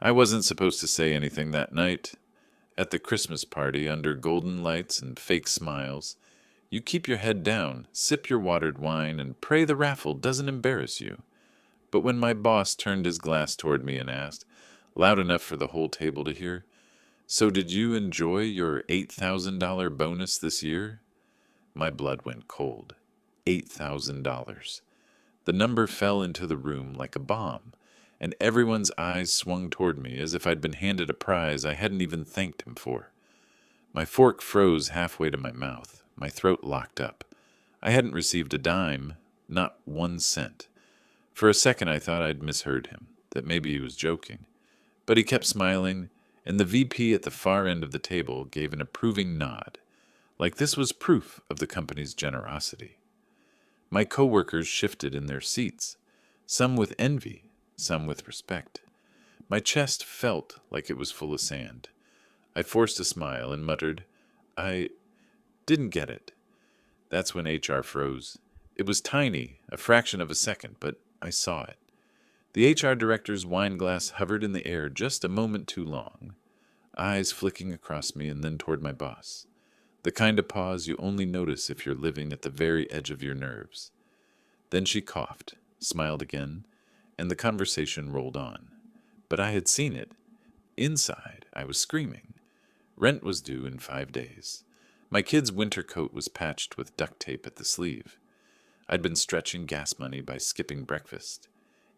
I wasn't supposed to say anything that night. At the Christmas party, under golden lights and fake smiles, you keep your head down, sip your watered wine, and pray the raffle doesn't embarrass you. But when my boss turned his glass toward me and asked, loud enough for the whole table to hear, "So did you enjoy your $8,000 bonus this year?" My blood went cold. $8,000. The number fell into the room like a bomb, and everyone's eyes swung toward me as if I'd been handed a prize I hadn't even thanked him for. My fork froze halfway to my mouth, my throat locked up. I hadn't received a dime, not 1 cent. For a second I thought I'd misheard him, that maybe he was joking. But he kept smiling, and the VP at the far end of the table gave an approving nod, like this was proof of the company's generosity. My coworkers shifted in their seats, some with envy, some with respect. My chest felt like it was full of sand. I forced a smile and muttered, "I didn't get it." That's when HR froze. It was tiny, a fraction of a second, but I saw it. The HR director's wine glass hovered in the air just a moment too long, eyes flicking across me and then toward my boss. The kind of pause you only notice if you're living at the very edge of your nerves. Then she coughed, smiled again, and the conversation rolled on. But I had seen it. Inside, I was screaming. Rent was due in 5 days. My kid's winter coat was patched with duct tape at the sleeve. I'd been stretching gas money by skipping breakfast.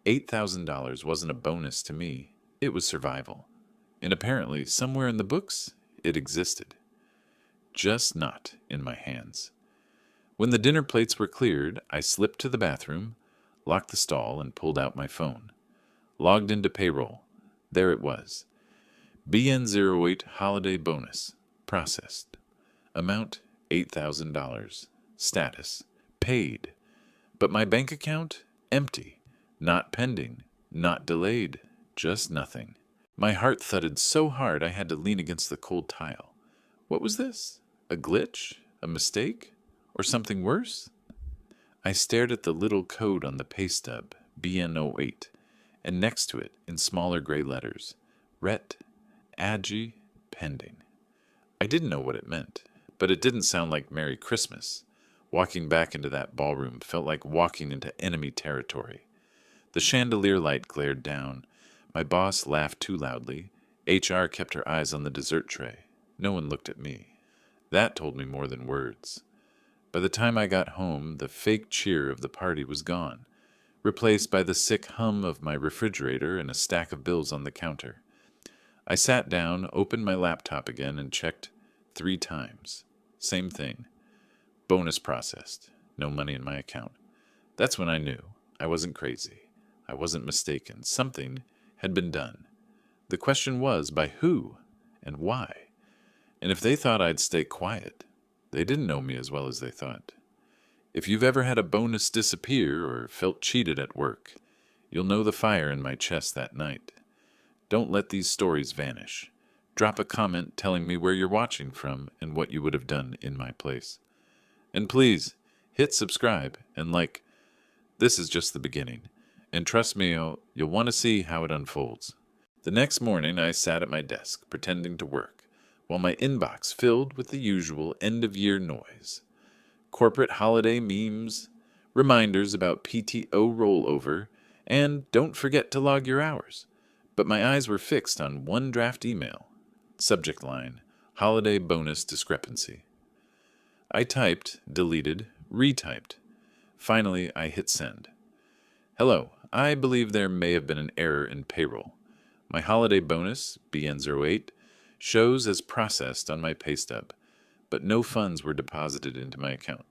$8,000 wasn't a bonus to me. It was survival. And apparently, somewhere in the books, it existed. Just not in my hands. When the dinner plates were cleared, I slipped to the bathroom, locked the stall, and pulled out my phone. Logged into payroll. There it was. BN08 holiday bonus. Processed. Amount $8,000. Status. Paid. But my bank account? Empty. Not pending. Not delayed. Just nothing. My heart thudded so hard I had to lean against the cold tile. What was this? A glitch? A mistake? Or something worse? I stared at the little code on the pay stub, BN08, and next to it, in smaller gray letters, Ret, Agi, Pending. I didn't know what it meant, but it didn't sound like Merry Christmas. Walking back into that ballroom felt like walking into enemy territory. The chandelier light glared down. My boss laughed too loudly. HR kept her eyes on the dessert tray. No one looked at me. That told me more than words. By the time I got home, the fake cheer of the party was gone, replaced by the sick hum of my refrigerator and a stack of bills on the counter. I sat down, opened my laptop again, and checked 3 times. Same thing. Bonus processed. No money in my account. That's when I knew. I wasn't crazy. I wasn't mistaken. Something had been done. The question was, by who and why? And if they thought I'd stay quiet, they didn't know me as well as they thought. If you've ever had a bonus disappear or felt cheated at work, you'll know the fire in my chest that night. Don't let these stories vanish. Drop a comment telling me where you're watching from and what you would have done in my place. And please, hit subscribe and like. This is just the beginning. And trust me, you'll want to see how it unfolds. The next morning, I sat at my desk, pretending to work, while my inbox filled with the usual end-of-year noise. Corporate holiday memes, reminders about PTO rollover, and don't forget to log your hours. But my eyes were fixed on one draft email. Subject line, holiday bonus discrepancy. I typed, deleted, retyped. Finally, I hit send. Hello, I believe there may have been an error in payroll. My holiday bonus, BN08, shows as processed on my pay stub, but no funds were deposited into my account.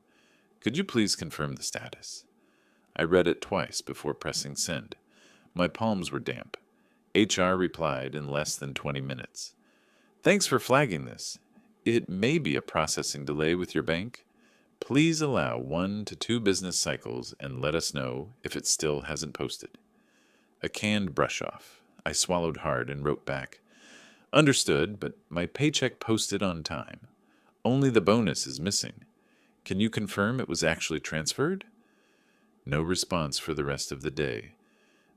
Could you please confirm the status? I read it twice before pressing send. My palms were damp. HR replied in less than 20 minutes. Thanks for flagging this. It may be a processing delay with your bank. Please allow 1 to 2 business cycles and let us know if it still hasn't posted. A canned brush off. I swallowed hard and wrote back. Understood, but my paycheck posted on time. Only the bonus is missing. Can you confirm it was actually transferred? No response for the rest of the day.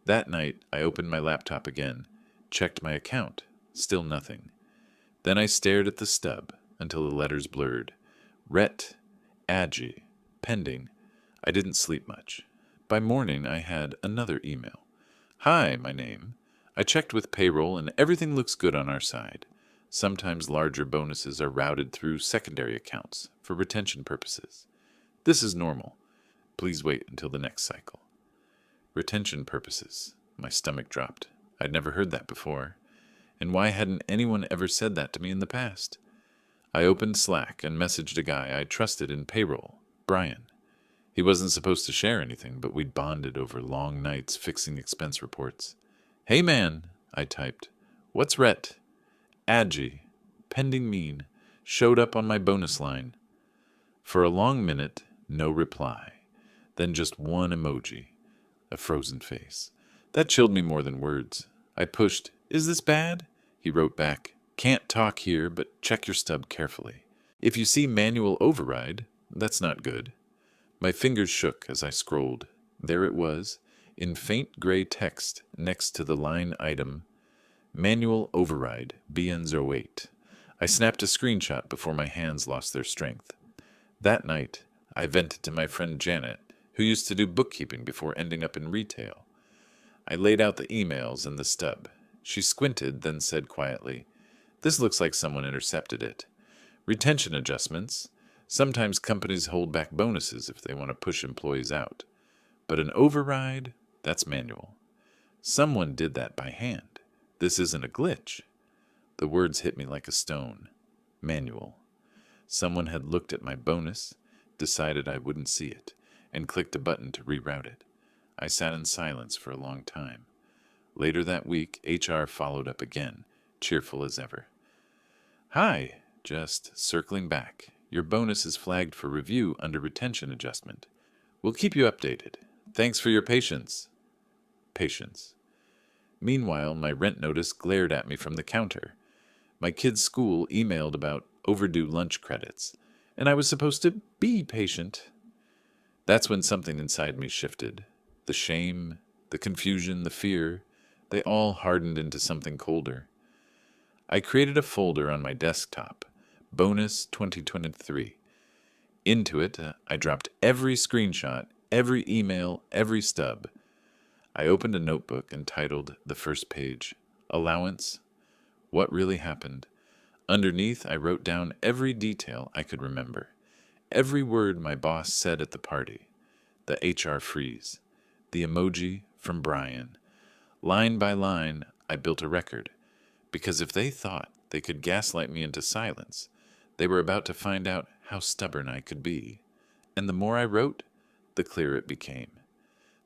That night, I opened my laptop again. Checked my account. Still nothing. Then I stared at the stub until the letters blurred. Ret, Agi, pending. I didn't sleep much. By morning, I had another email. Hi, my name. I checked with payroll and everything looks good on our side. Sometimes larger bonuses are routed through secondary accounts for retention purposes. This is normal. Please wait until the next cycle. Retention purposes. My stomach dropped. I'd never heard that before. And why hadn't anyone ever said that to me in the past? I opened Slack and messaged a guy I trusted in payroll, Brian. He wasn't supposed to share anything, but we'd bonded over long nights fixing expense reports. Hey man, I typed. What's ret? Agi, pending mean, showed up on my bonus line. For a long minute, no reply. Then just one emoji. A frozen face. That chilled me more than words. I pushed, is this bad? He wrote back, can't talk here, but check your stub carefully. If you see manual override, that's not good. My fingers shook as I scrolled. There it was, in faint gray text next to the line item, manual override, BN08. I snapped a screenshot before my hands lost their strength. That night, I vented to my friend Janet, who used to do bookkeeping before ending up in retail. I laid out the emails and the stub. She squinted, then said quietly, this looks like someone intercepted it. Retention adjustments. Sometimes companies hold back bonuses if they want to push employees out. But an override, that's manual. Someone did that by hand. This isn't a glitch. The words hit me like a stone. Manual. Someone had looked at my bonus, decided I wouldn't see it, and clicked a button to reroute it. I sat in silence for a long time. Later that week, HR followed up again, cheerful as ever. Hi, just circling back. Your bonus is flagged for review under retention adjustment. We'll keep you updated. Thanks for your patience. Patience. Meanwhile, my rent notice glared at me from the counter. My kid's school emailed about overdue lunch credits, and I was supposed to be patient. That's when something inside me shifted. The shame, the confusion, the fear, they all hardened into something colder. I created a folder on my desktop, Bonus 2023. Into it, I dropped every screenshot, every email, every stub. I opened a notebook and titled the first page, Allowance, What Really Happened. Underneath, I wrote down every detail I could remember, every word my boss said at the party, the HR freeze, the emoji from Brian. Line by line, I built a record, because if they thought they could gaslight me into silence, they were about to find out how stubborn I could be. And the more I wrote, the clearer it became.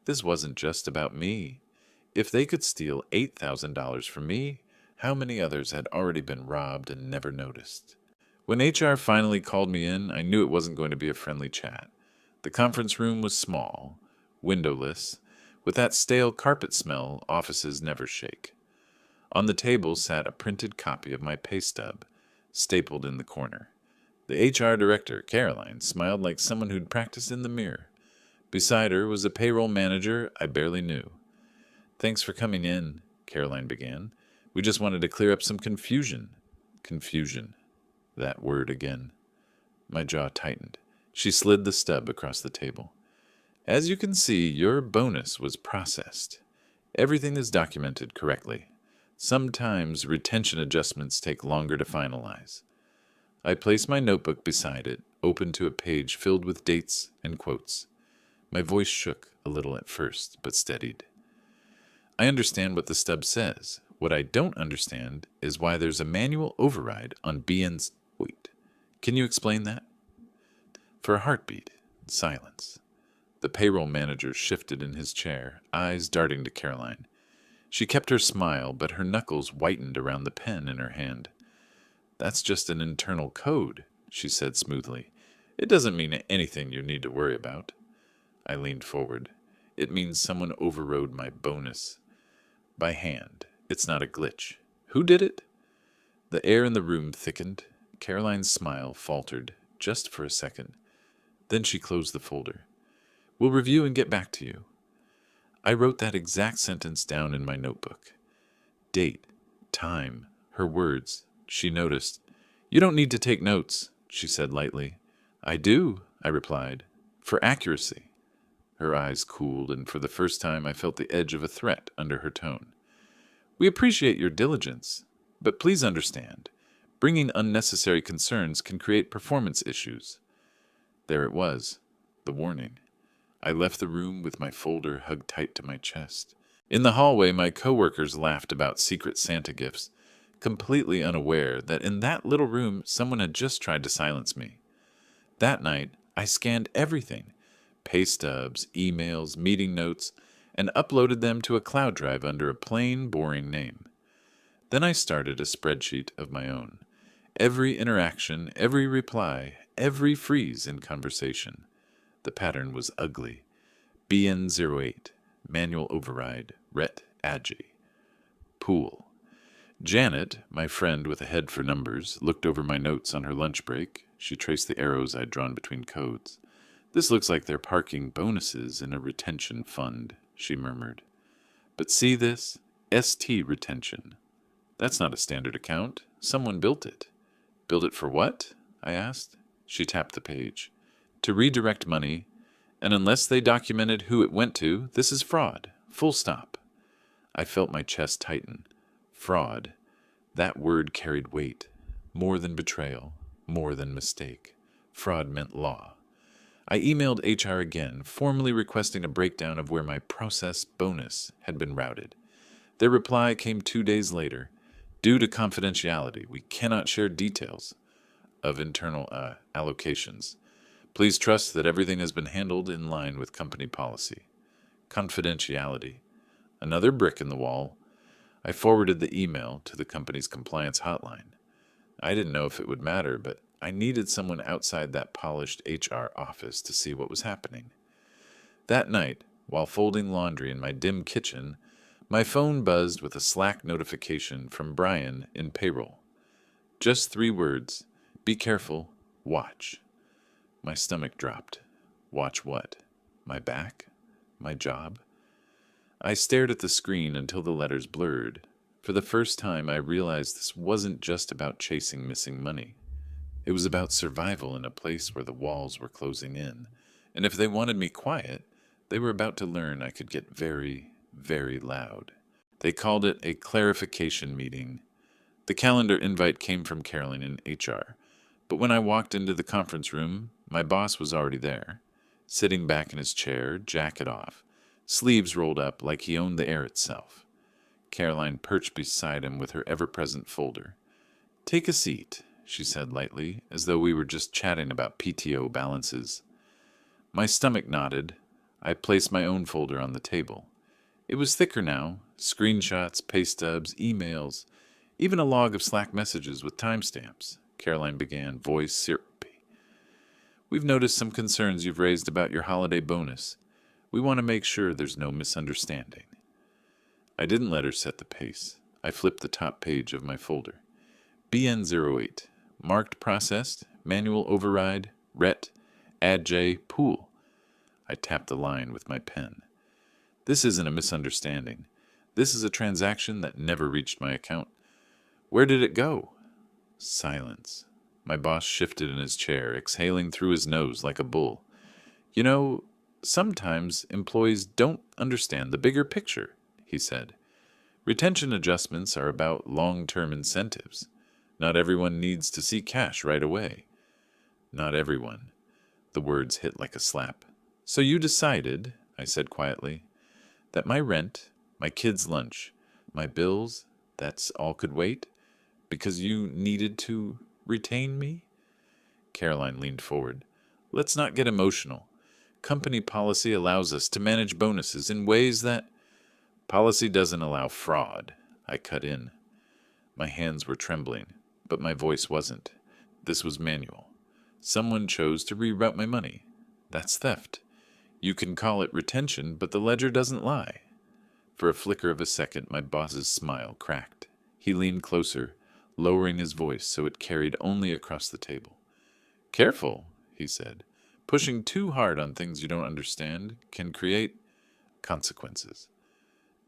This wasn't just about me. If they could steal $8,000 from me, how many others had already been robbed and never noticed? When HR finally called me in, I knew it wasn't going to be a friendly chat. The conference room was small, windowless, with that stale carpet smell offices never shake. On the table sat a printed copy of my pay stub, stapled in the corner. The HR director, Caroline, smiled like someone who'd practiced in the mirror. Beside her was a payroll manager I barely knew. Thanks for coming in, Caroline began. We just wanted to clear up some confusion. Confusion. That word again. My jaw tightened. She slid the stub across the table. As you can see, your bonus was processed. Everything is documented correctly. Sometimes retention adjustments take longer to finalize. I placed my notebook beside it, open to a page filled with dates and quotes. My voice shook a little at first, but steadied. I understand what the stub says. What I don't understand is why there's a manual override on BN's... Wait, can you explain that? For a heartbeat, silence. The payroll manager shifted in his chair, eyes darting to Caroline. She kept her smile, but her knuckles whitened around the pen in her hand. That's just an internal code, she said smoothly. It doesn't mean anything you need to worry about. I leaned forward. It means someone overrode my bonus. By hand. It's not a glitch. Who did it? The air in the room thickened. Caroline's smile faltered, just for a second. Then she closed the folder. We'll review and get back to you. I wrote that exact sentence down in my notebook. Date, Time. Her words. She noticed. "You don't need to take notes," she said lightly. "I do," I replied. "For accuracy." Her eyes cooled, and for the first time I felt the edge of a threat under her tone. "We appreciate your diligence, but please understand, bringing unnecessary concerns can create performance issues." There it was, the warning. I left the room with my folder hugged tight to my chest. In the hallway, my coworkers laughed about secret Santa gifts, completely unaware that in that little room someone had just tried to silence me. That night, I scanned everything: pay stubs, emails, meeting notes, and uploaded them to a cloud drive under a plain, boring name. Then I started a spreadsheet of my own. Every interaction, every reply, every freeze in conversation. The pattern was ugly. BN08, manual override, ret agi. Pool. Janet, my friend with a head for numbers, looked over my notes on her lunch break. She traced the arrows I'd drawn between codes. "This looks like they're parking bonuses in a retention fund," she murmured. "But see this? ST retention. That's not a standard account. Someone built it." "Built it for what?" I asked. She tapped the page. "To redirect money, and unless they documented who it went to, this is fraud. Full stop." I felt my chest tighten. Fraud. That word carried weight. More than betrayal. More than mistake. Fraud meant law. I emailed HR again, formally requesting a breakdown of where my process bonus had been routed. Their reply came 2 days later. "Due to confidentiality, we cannot share details of internal allocations. Please trust that everything has been handled in line with company policy." Confidentiality. Another brick in the wall. I forwarded the email to the company's compliance hotline. I didn't know if it would matter, but I needed someone outside that polished HR office to see what was happening. That night, while folding laundry in my dim kitchen, my phone buzzed with a Slack notification from Brian in payroll. Just 3 words: "Be careful, watch." My stomach dropped. Watch what? My back? My job? I stared at the screen until the letters blurred. For the first time, I realized this wasn't just about chasing missing money. It was about survival in a place where the walls were closing in, and if they wanted me quiet, they were about to learn I could get very, very loud. They called it a clarification meeting. The calendar invite came from Carolyn in HR, but when I walked into the conference room, my boss was already there, sitting back in his chair, jacket off, sleeves rolled up like he owned the air itself. Caroline perched beside him with her ever-present folder. "Take a seat," she said lightly, as though we were just chatting about PTO balances. My stomach nodded. I placed my own folder on the table. It was thicker now: screenshots, pay stubs, emails, even a log of Slack messages with timestamps. Caroline began, voice syrupy. "We've noticed some concerns you've raised about your holiday bonus. We want to make sure there's no misunderstanding." I didn't let her set the pace. I flipped the top page of my folder. BN08, marked processed, manual override, ret, adj, pool. I tapped the line with my pen. "This isn't a misunderstanding. This is a transaction that never reached my account. Where did it go?" Silence. My boss shifted in his chair, exhaling through his nose like a bull. "You know, sometimes employees don't understand the bigger picture," he said. "Retention adjustments are about long-term incentives. Not everyone needs to see cash right away." Not everyone. The words hit like a slap. "So you decided," I said quietly, "that my rent, my kids' lunch, my bills, that's all could wait? Because you needed to retain me?" Caroline leaned forward. "Let's not get emotional. Company policy allows us to manage bonuses in ways that—" "Policy doesn't allow fraud," I cut in. My hands were trembling, but my voice wasn't. This was manual. Someone chose to reroute my money. That's theft. You can call it retention, but the ledger doesn't lie. For a flicker of a second, my boss's smile cracked. He leaned closer, lowering his voice so it carried only across the table. "Careful," he said. "Pushing too hard on things you don't understand can create consequences."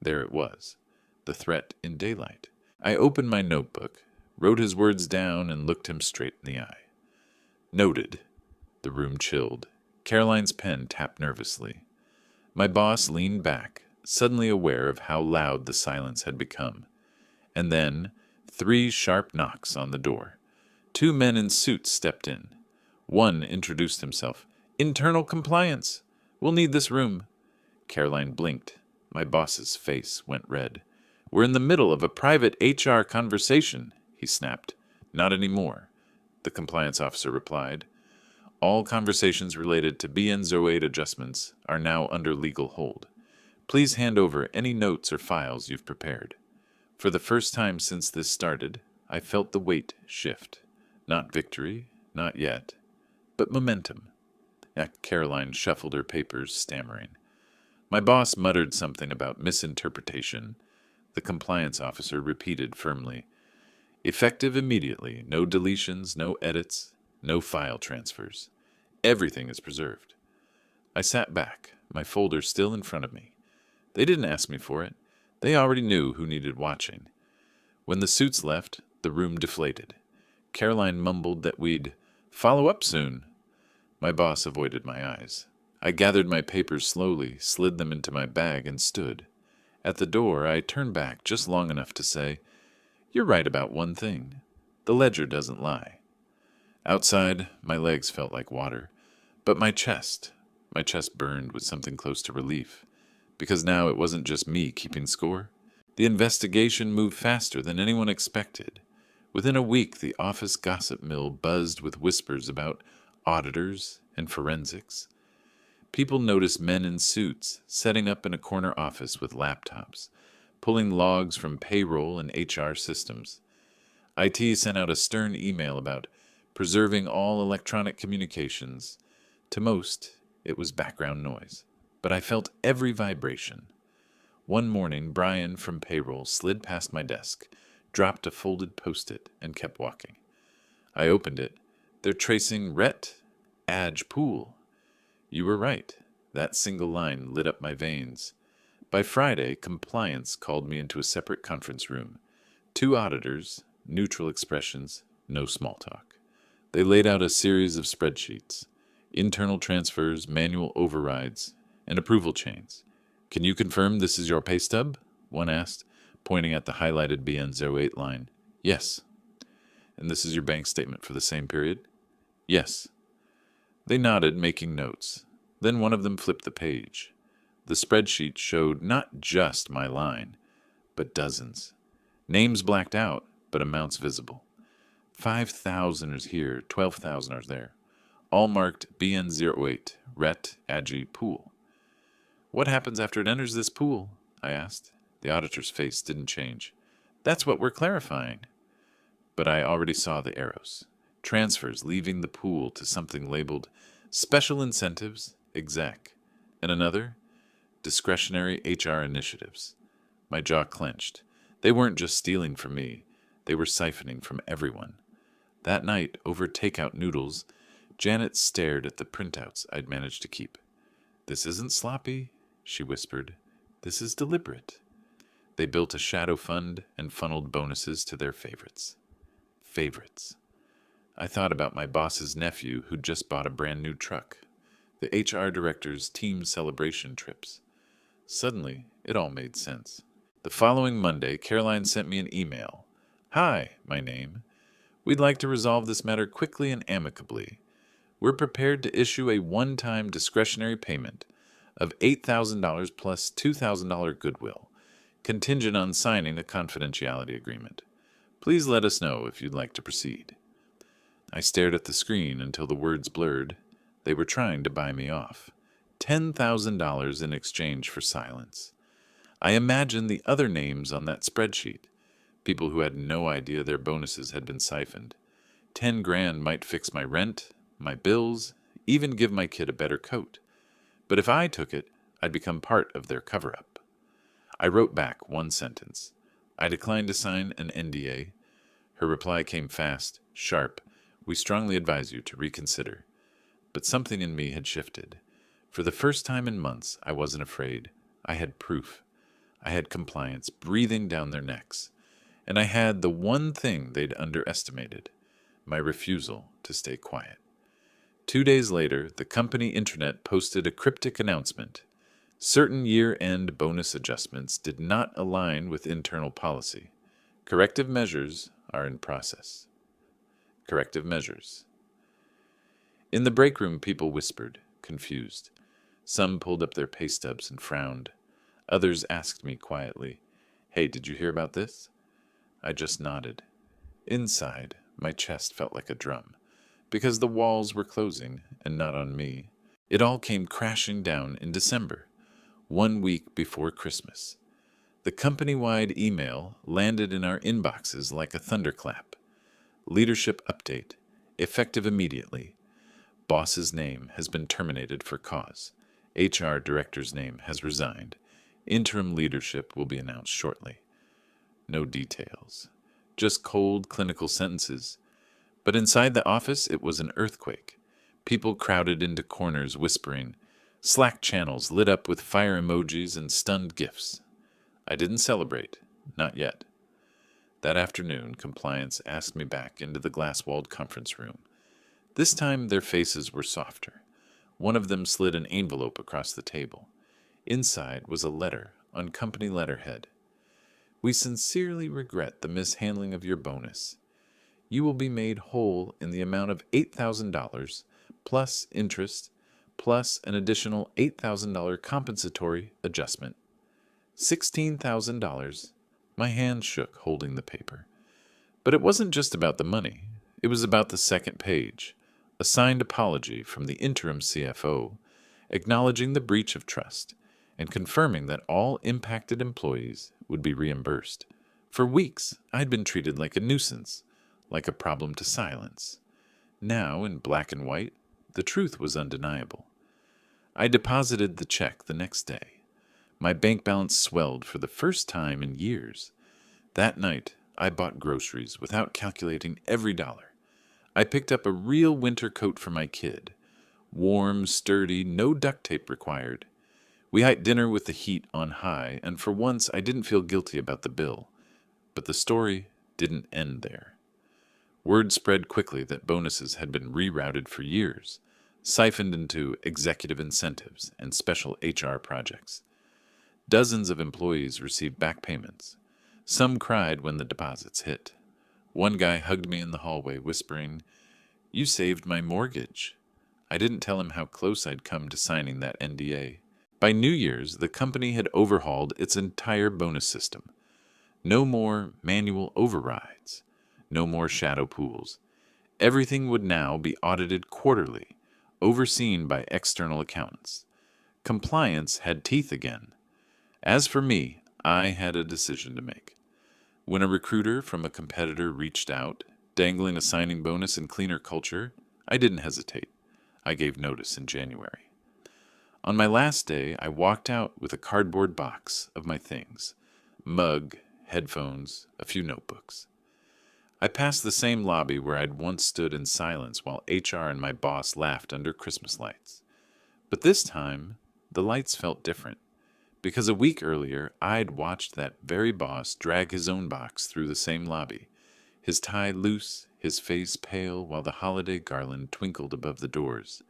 There it was, the threat in daylight. I opened my notebook, wrote his words down, and looked him straight in the eye. Noted. The room chilled. Caroline's pen tapped nervously. My boss leaned back, suddenly aware of how loud the silence had become. And then, 3 sharp knocks on the door. 2 men in suits stepped in. One introduced himself. "Internal compliance. We'll need this room." Caroline blinked. My boss's face went red. "We're in the middle of a private HR conversation," he snapped. "Not anymore," the compliance officer replied. "All conversations related to BN08 adjustments are now under legal hold. Please hand over any notes or files you've prepared." For the first time since this started, I felt the weight shift. Not victory, not yet, but momentum. Caroline shuffled her papers, stammering. My boss muttered something about misinterpretation. The compliance officer repeated firmly, "Effective immediately, no deletions, no edits, no file transfers. Everything is preserved." I sat back, my folder still in front of me. They didn't ask me for it. They already knew who needed watching. When the suits left, the room deflated. Caroline mumbled that we'd follow up soon. My boss avoided my eyes. I gathered my papers slowly, slid them into my bag, and stood. At the door, I turned back just long enough to say, "You're right about one thing. The ledger doesn't lie." Outside, my legs felt like water, but my chest burned with something close to relief, because now it wasn't just me keeping score. The investigation moved faster than anyone expected. Within a week, the office gossip mill buzzed with whispers about auditors and forensics. People noticed men in suits setting up in a corner office with laptops, pulling logs from payroll and HR systems. IT sent out a stern email about preserving all electronic communications. To most, it was background noise, but I felt every vibration. One morning, Brian from payroll slid past my desk, dropped a folded Post-it, and kept walking. I opened it. "They're tracing Rhett, Adge Pool." You were right. That single line lit up my veins. By Friday, compliance called me into a separate conference room. 2 auditors, neutral expressions, no small talk. They laid out a series of spreadsheets, internal transfers, manual overrides, and approval chains. "Can you confirm this is your pay stub?" one asked, pointing at the highlighted BN08 line. "Yes." "And this is your bank statement for the same period?" "Yes." They nodded, making notes. Then one of them flipped the page. The spreadsheet showed not just my line, but dozens. Names blacked out, but amounts visible. 5,000 is here, 12,000 are there. All marked BN08, Rhett, Adge, Pool. "What happens after it enters this pool?" I asked. The auditor's face didn't change. "That's what we're clarifying." But I already saw the arrows. Transfers leaving the pool to something labeled Special Incentives, Exec, and another, Discretionary HR Initiatives. My jaw clenched. They weren't just stealing from me. They were siphoning from everyone. That night, over takeout noodles, Janet stared at the printouts I'd managed to keep. "This isn't sloppy," she whispered. "This is deliberate." They built a shadow fund and funneled bonuses to their favorites. Favorites. I thought about my boss's nephew who'd just bought a brand new truck, the HR director's team celebration trips. Suddenly, it all made sense. The following Monday, Caroline sent me an email. "Hi, my name. We'd like to resolve this matter quickly and amicably. We're prepared to issue a one-time discretionary payment of $8,000 plus $2,000 goodwill, contingent on signing a confidentiality agreement. Please let us know if you'd like to proceed." I stared at the screen until the words blurred. They were trying to buy me off. $10,000 in exchange for silence. I imagined the other names on that spreadsheet. People who had no idea their bonuses had been siphoned. 10 grand might fix my rent, my bills, even give my kid a better coat. But if I took it, I'd become part of their cover-up. I wrote back one sentence. I declined to sign an NDA. Her reply came fast, sharp. "We strongly advise you to reconsider." But something in me had shifted. For the first time in months, I wasn't afraid. I had proof. I had compliance breathing down their necks. And I had the one thing they'd underestimated: my refusal to stay quiet. 2 days later, the company intranet posted a cryptic announcement. Certain year-end bonus adjustments did not align with internal policy. Corrective measures are in process. Corrective measures. In the break room, people whispered, confused. Some pulled up their pay stubs and frowned. Others asked me quietly, "Hey, did you hear about this?" I just nodded. Inside, my chest felt like a drum, because the walls were closing, and not on me. It all came crashing down in December, 1 week before Christmas. The company-wide email landed in our inboxes like a thunderclap. Leadership update, effective immediately. Boss's name has been terminated for cause. HR director's name has resigned. Interim leadership will be announced shortly. No details. Just cold clinical sentences. But inside the office, it was an earthquake. People crowded into corners whispering. Slack channels lit up with fire emojis and stunned gifs. I didn't celebrate. Not yet. That afternoon, compliance asked me back into the glass-walled conference room. This time, their faces were softer. One of them slid an envelope across the table. Inside was a letter on company letterhead. "We sincerely regret the mishandling of your bonus. You will be made whole in the amount of $8,000 plus interest plus an additional $8,000 compensatory adjustment. $16,000. My hand shook holding the paper. But it wasn't just about the money. It was about the second page. A signed apology from the interim CFO, acknowledging the breach of trust and confirming that all impacted employees would be reimbursed. For weeks, I'd been treated like a nuisance, like a problem to silence. Now, in black and white, the truth was undeniable. I deposited the check the next day. My bank balance swelled for the first time in years. That night, I bought groceries without calculating every dollar. I picked up a real winter coat for my kid. Warm, sturdy, no duct tape required. We ate dinner with the heat on high, and for once I didn't feel guilty about the bill. But the story didn't end there. Word spread quickly that bonuses had been rerouted for years, siphoned into executive incentives and special HR projects. Dozens of employees received back payments. Some cried when the deposits hit. One guy hugged me in the hallway, whispering, "You saved my mortgage." I didn't tell him how close I'd come to signing that NDA. By New Year's, the company had overhauled its entire bonus system. No more manual overrides. No more shadow pools. Everything would now be audited quarterly, overseen by external accountants. Compliance had teeth again. As for me, I had a decision to make. When a recruiter from a competitor reached out, dangling a signing bonus and cleaner culture, I didn't hesitate. I gave notice in January. On my last day, I walked out with a cardboard box of my things: mug, headphones, a few notebooks. I passed the same lobby where I'd once stood in silence while HR and my boss laughed under Christmas lights. But this time, the lights felt different. Because a week earlier, I'd watched that very boss drag his own box through the same lobby, his tie loose, his face pale, while the holiday garland twinkled above the doors.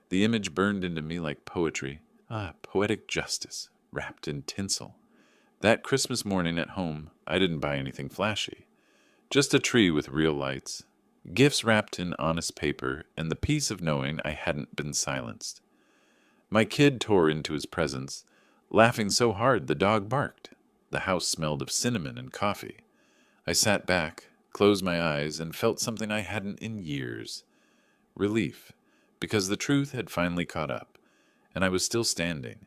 The image burned into me like poetry. Poetic justice, wrapped in tinsel. That Christmas morning at home, I didn't buy anything flashy. Just a tree with real lights, gifts wrapped in honest paper, and the peace of knowing I hadn't been silenced. My kid tore into his presents, laughing so hard the dog barked. The house smelled of cinnamon and coffee. I sat back, closed my eyes, and felt something I hadn't in years. Relief, because the truth had finally caught up, and I was still standing.